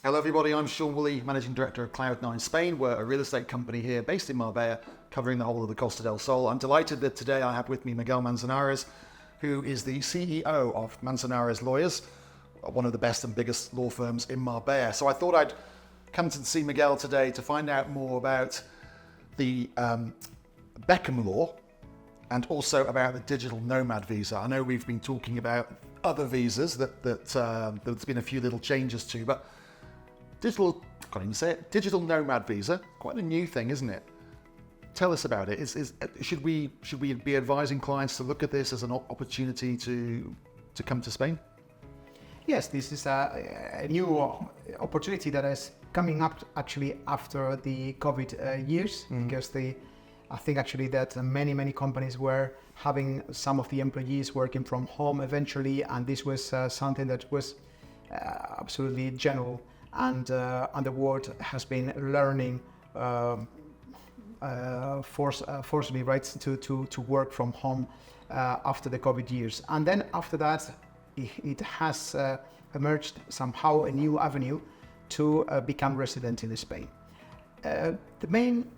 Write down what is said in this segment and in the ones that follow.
Hello everybody, I'm Sean Woolley, Managing Director of Cloud9 Spain. We're a real estate company here based in Marbella, covering the whole of the Costa del Sol. I'm delighted that today I have with me Miguel Manzanares, who is the CEO of Manzanares Lawyers, one of the best and biggest law firms in Marbella. So I thought I'd come to see Miguel today to find out more about the Beckham Law and also about the Digital Nomad Visa. I know we've been talking about other visas that there's been a few little changes to, but Digital Nomad Visa, quite a new thing, isn't it? Tell us about it. Should we be advising clients to look at this as an opportunity to come to Spain? Yes, this is a new opportunity that is coming up actually after the COVID years, because I think actually that many companies were having some of the employees working from home eventually, and this was something that was absolutely general. And the world has been learning forcibly, right, to work from home after the COVID years. And then after that, it has emerged somehow a new avenue to become resident in Spain. The main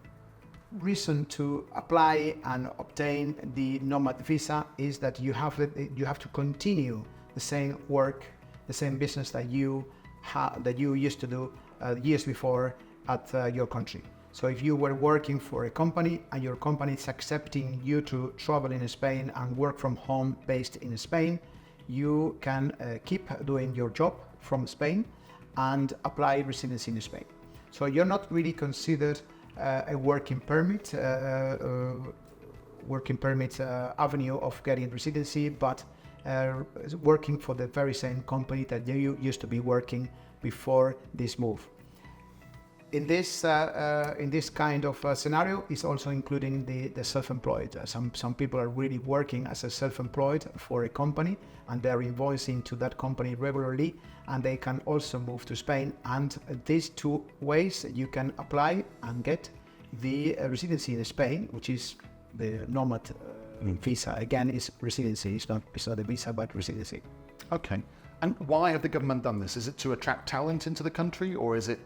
reason to apply and obtain the Nomad Visa is that you have to continue the same work, the same business that you used to do years before at your country. So if you were working for a company and your company is accepting you to travel in Spain and work from home based in Spain, you can keep doing your job from Spain and apply residency in Spain. So you're not really considered a working permit avenue of getting residency, but working for the very same company that you used to be working before this move. In this kind of scenario is also including the self-employed. Some people are really working as a self-employed for a company, and they're invoicing to that company regularly, and they can also move to Spain. And these two ways you can apply and get the residency in Spain, which is the Nomad Visa. Again, is residency. It's not a visa, but residency. Okay. And why have the government done this? Is it to attract talent into the country, or is there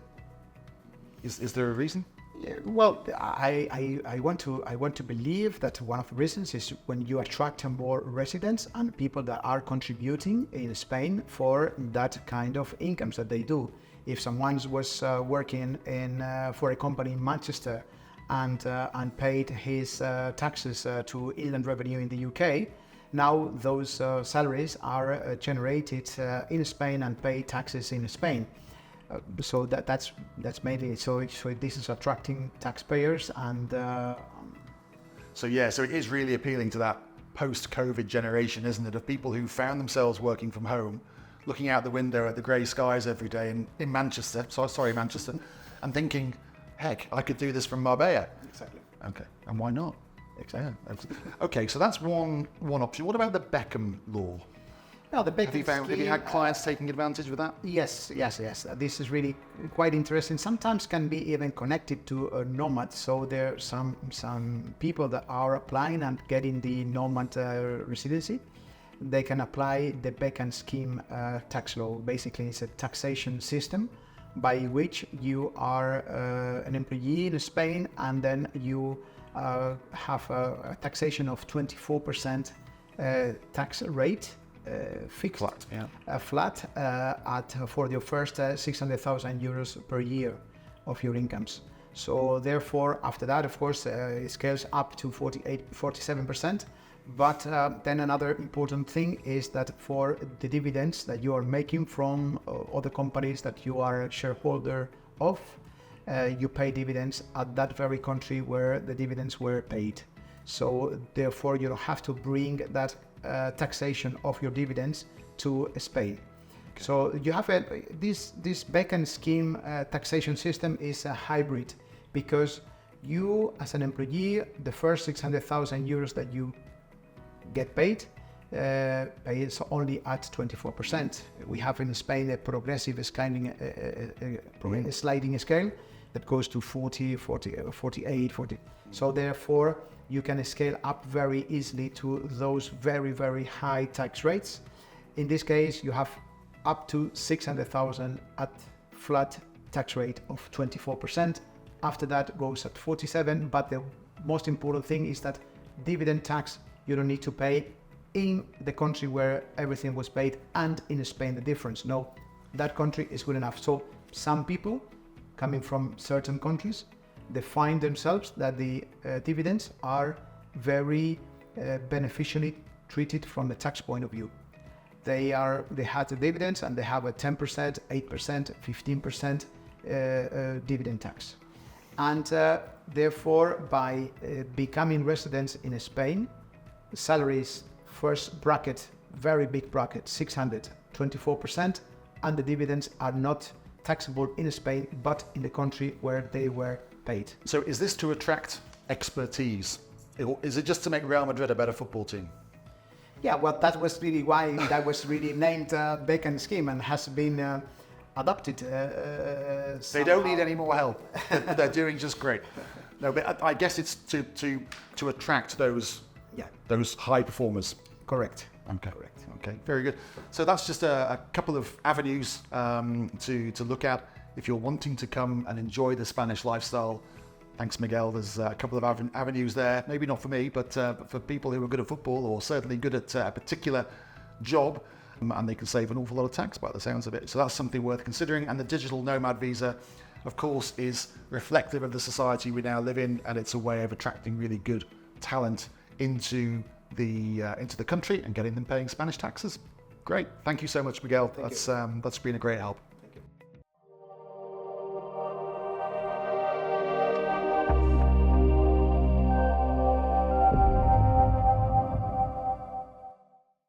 a reason? Yeah, well, I want to believe that one of the reasons is when you attract more residents and people that are contributing in Spain for that kind of incomes that they do. If someone was working for a company in Manchester and paid his taxes to Inland Revenue in the UK, now those salaries are generated in Spain and pay taxes in Spain. So that's mainly so this is attracting taxpayers and So it is really appealing to that post-COVID generation, isn't it, of people who found themselves working from home, looking out the window at the grey skies every day in Manchester, and thinking, heck, I could do this from Marbella. Exactly. Okay, and why not? Exactly. Yeah. Okay, so that's one option. What about the Beckham Law? Now, the Beckham Have you had clients taking advantage of that? Yes. This is really quite interesting. Sometimes can be even connected to a nomad. So there are some people that are applying and getting the nomad residency. They can apply the Beckham scheme tax law. Basically, it's a taxation system by which you are an employee in Spain, and then you have a taxation of 24% tax rate. Fixed, flat for your first 600,000 euros per year of your incomes. So therefore, after that, of course, it scales up to 47%. But then another important thing is that for the dividends that you are making from other companies that you are a shareholder of, you pay dividends at that very country where the dividends were paid. So therefore, you don't have to bring that taxation of your dividends to Spain. Okay. So you have this Beckham scheme taxation system is a hybrid, because you as an employee, the first 600,000 euros that you get paid is only at 24%. We have in Spain a progressive sliding scale that goes to 40, 48, 40. So therefore, you can scale up very easily to those very, very high tax rates. In this case, you have up to 600,000 at flat tax rate of 24%. After that goes at 47%, but the most important thing is that dividend tax you don't need to pay in the country where everything was paid and in Spain the difference. No, that country is good enough. So some people coming from certain countries, they find themselves that the dividends are very beneficially treated from the tax point of view. They had the dividends and they have a 10%, 8%, 15% dividend tax. And therefore, by becoming residents in Spain, salaries first bracket, very big bracket, 600, 24%, and the dividends are not taxable in Spain, but in the country where they were paid. So is this to attract expertise? Or is it just to make Real Madrid a better football team? Yeah, well, that was really why that was really named Beckham scheme and has been adopted. They don't need any more help. They're doing just great. No, but I guess it's to attract those high performers. Correct. Okay. Correct. Okay. Very good. So that's just a couple of avenues to look at if you're wanting to come and enjoy the Spanish lifestyle. Thanks, Miguel. There's a couple of avenues there. Maybe not for me, but for people who are good at football or certainly good at a particular job, and they can save an awful lot of tax by the sounds of it. So that's something worth considering. And the Digital Nomad Visa, of course, is reflective of the society we now live in, and it's a way of attracting really good talent into the country and getting them paying Spanish taxes. Great. Thank you so much, Miguel. That's been a great help.